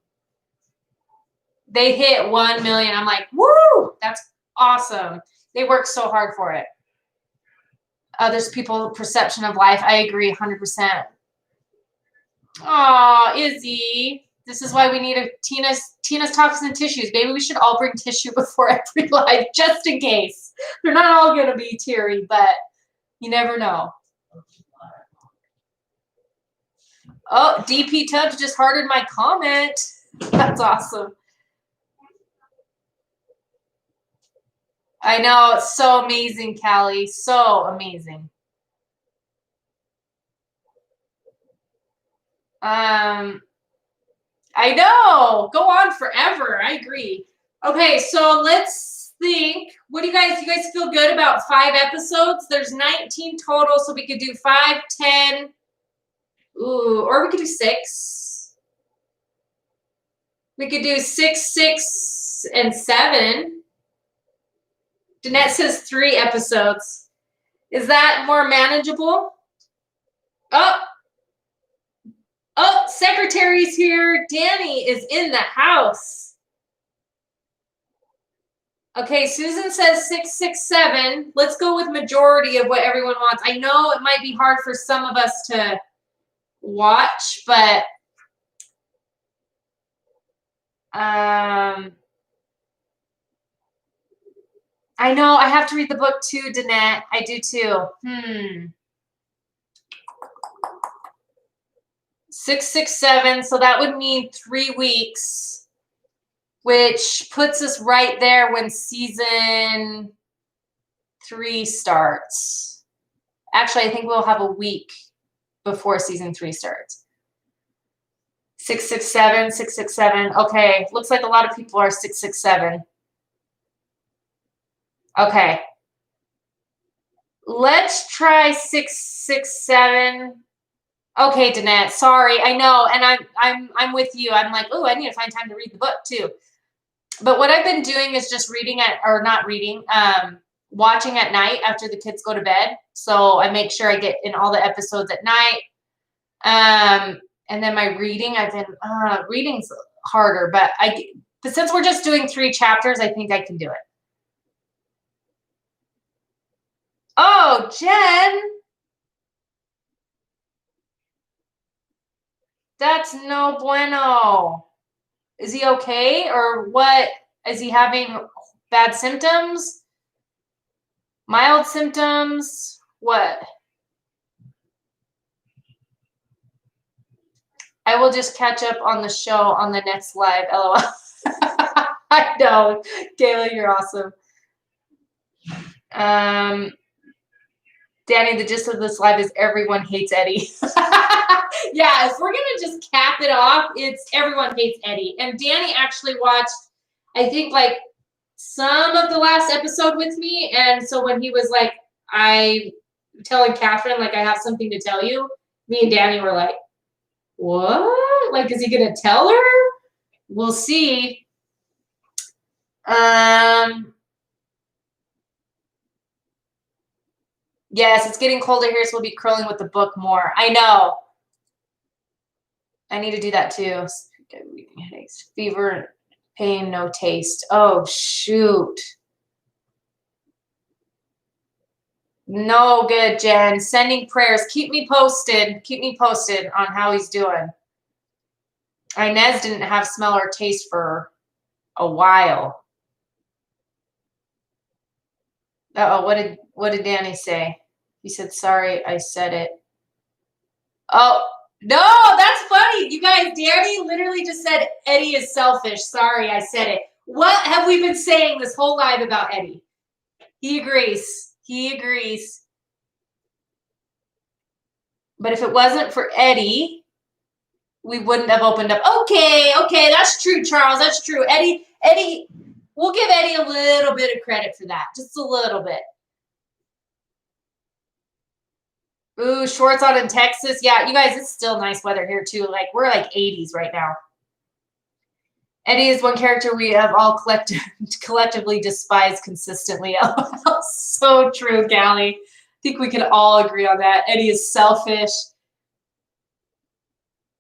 They hit 1 million. I'm like, woo, that's awesome. They worked so hard for it. Others people's perception of life. I agree 100%. Oh, Izzy. This is why we need a Tina's Talks and Tissues. Maybe we should all bring tissue before every live, just in case. They're not all going to be teary, but you never know. Oh, DP Tubbs just hearted my comment. That's awesome. I know, it's so amazing, Callie. So amazing. I know. Go on forever. I agree. Okay, so let's think. What do you guys feel good about 5 episodes? There's 19 total, so we could do 5, 10. Ooh, or we could do 6. We could do 6, 6, and 7. Danette says 3 episodes. Is that more manageable? Oh, secretary's here. Danny is in the house. Okay, Susan says 6, 6, 7. Let's go with majority of what everyone wants. I know it might be hard for some of us to watch, but I know I have to read the book too, Danette. I do too. 6, 6, 7. So that would mean 3 weeks, which puts us right there when season 3 starts. Actually, I think we'll have a week before season 3 starts. 6, 6, 7, 6, 6, 7. Okay, looks like a lot of people are 6, 6, 7. Okay. Let's try 6, 6, 7. Okay, Danette. Sorry, I know, and I'm with you. I'm like, oh, I need to find time to read the book too. But what I've been doing is just watching at night after the kids go to bed. So I make sure I get in all the episodes at night. And then my reading, I've been reading's harder, but since we're just doing 3 chapters, I think I can do it. Oh, Jen. That's no bueno. Is he okay? Or what? Is he having bad symptoms? Mild symptoms? What? I will just catch up on the show on the next live. LOL. I know. Kayla, you're awesome. Danny, the gist of this live is everyone hates Eddie. Yeah, if we're going to just cap it off, it's everyone hates Eddie. And Danny actually watched, I think, like, some of the last episode with me. And so when he was like, I'm telling Catherine, like, I have something to tell you, me and Danny were like, what? Like, is he going to tell her? We'll see. Yes, it's getting colder here, so we'll be curling with the book more. I know. I need to do that too. Headaches, fever, pain, no taste. Oh, shoot. No good, Jen. Sending prayers. Keep me posted. Keep me posted on how he's doing. Inez didn't have smell or taste for a while. Uh-oh, what did Danny say? He said, sorry, I said it. Oh, no, that's funny. You guys, Danny literally just said Eddie is selfish. Sorry, I said it. What have we been saying this whole live about Eddie? He agrees. He agrees. But if it wasn't for Eddie, we wouldn't have opened up. Okay, that's true, Charles. That's true. Eddie, we'll give Eddie a little bit of credit for that. Just a little bit. Ooh, shorts on in Texas. Yeah, you guys, it's still nice weather here too. Like, we're like 80s right now. Eddie is one character we have all collectively despised consistently. So true, Callie. I think we can all agree on that. Eddie is selfish.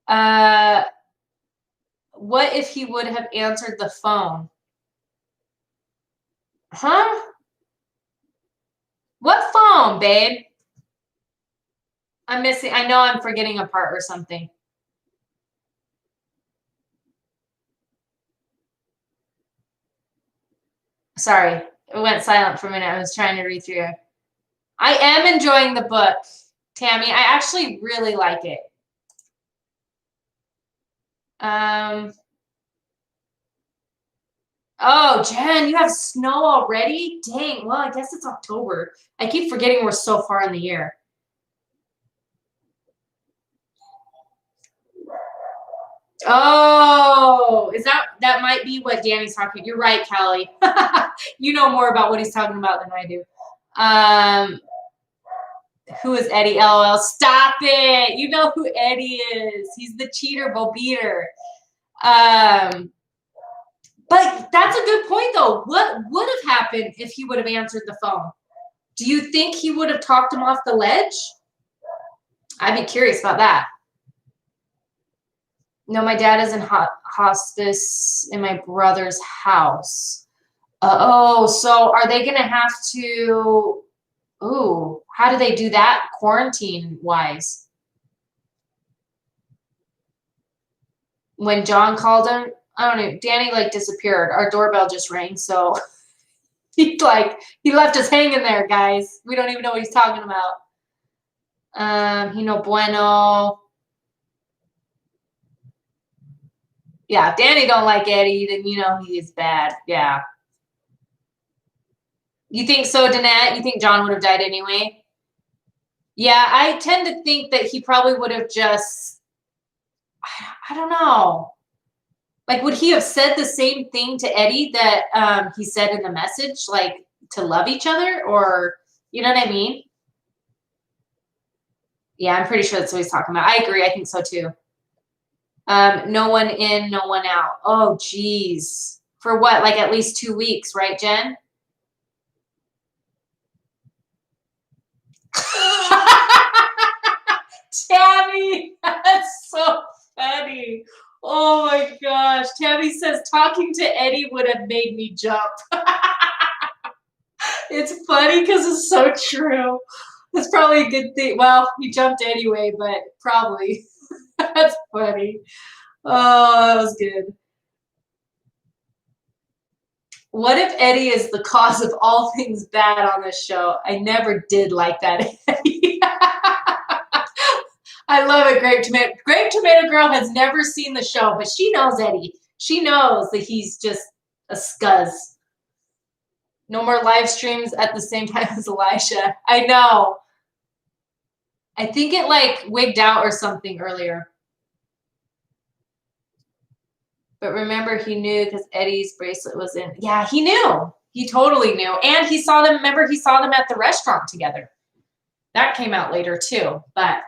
What if he would have answered the phone? Huh? What phone, babe? I'm missing. I know I'm forgetting a part or something. Sorry, it went silent for a minute. I was trying to read through it. I am enjoying the book, Tammy. I actually really like it. Oh, Jen, you have snow already? Dang, well, I guess it's October. I keep forgetting we're so far in the year. Oh, Oh, that might be what Danny's talking about. You're right, Callie. You know more about what he's talking about than I do. Who is Eddie? LOL. Stop it. You know who Eddie is. He's the cheater, Bo Beater. But that's a good point, though. What would have happened if he would have answered the phone? Do you think he would have talked him off the ledge? I'd be curious about that. No, my dad is in hospice in my brother's house. Oh, so are they going to have to... Ooh, how do they do that quarantine-wise? When John called him, I don't know, Danny, like, disappeared. Our doorbell just rang, so he left us hanging there, guys. We don't even know what he's talking about. Bueno. Yeah, if Danny don't like Eddie, then you know he is bad. Yeah. You think so, Danette? You think John would have died anyway? Yeah, I tend to think that he probably would have just, I don't know. Like, would he have said the same thing to Eddie that he said in the message, like, to love each other? Or, you know what I mean? Yeah, I'm pretty sure that's what he's talking about. I agree. I think so, too. No one in, no one out. Oh, geez. For what? Like, at least 2 weeks, right, Jen? Tammy, that's so funny. Oh my gosh. Tammy says talking to Eddie would have made me jump. It's funny because it's so true. That's probably a good thing. Well, he jumped anyway, but probably. That's funny. Oh, that was good. What if Eddie is the cause of all things bad on this show? I never did like that Eddie. I love it, Grape Tomato. Grape Tomato Girl has never seen the show, but she knows Eddie. She knows that he's just a scuzz. No more live streams at the same time as Elisha. I know. I think it like wigged out or something earlier. But remember, he knew because Eddie's bracelet was in. Yeah, he knew. He totally knew. And he saw them. Remember, he saw them at the restaurant together. That came out later, too. But,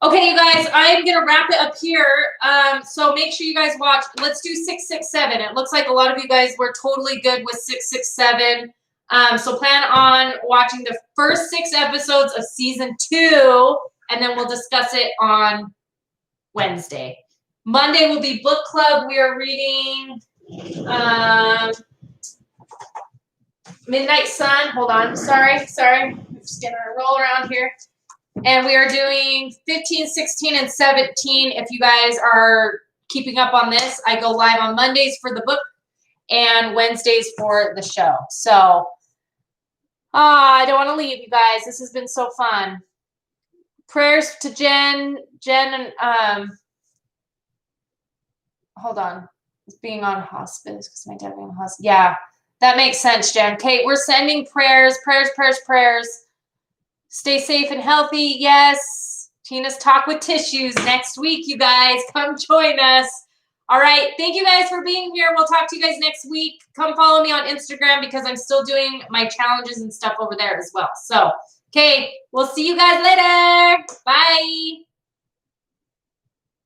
okay, you guys, I'm going to wrap it up here. So make sure you guys watch. Let's do 667. It looks like a lot of you guys were totally good with 667. So plan on watching the first 6 episodes of season 2, and then we'll discuss it on Wednesday. Monday will be book club. We are reading Midnight Sun. Hold on. Sorry. I'm just going to roll around here. And we are doing 15, 16, and 17. If you guys are keeping up on this, I go live on Mondays for the book and Wednesdays for the show. So I don't want to leave you guys. This has been so fun. Prayers to Jen and hold on. It's being on hospice because my dad being on hospice. Yeah, that makes sense, Jen. Okay, we're sending prayers. Stay safe and healthy. Yes. Tina's Talk with Tissues next week, you guys. Come join us. All right. Thank you guys for being here. We'll talk to you guys next week. Come follow me on Instagram because I'm still doing my challenges and stuff over there as well. So, okay, we'll see you guys later. Bye.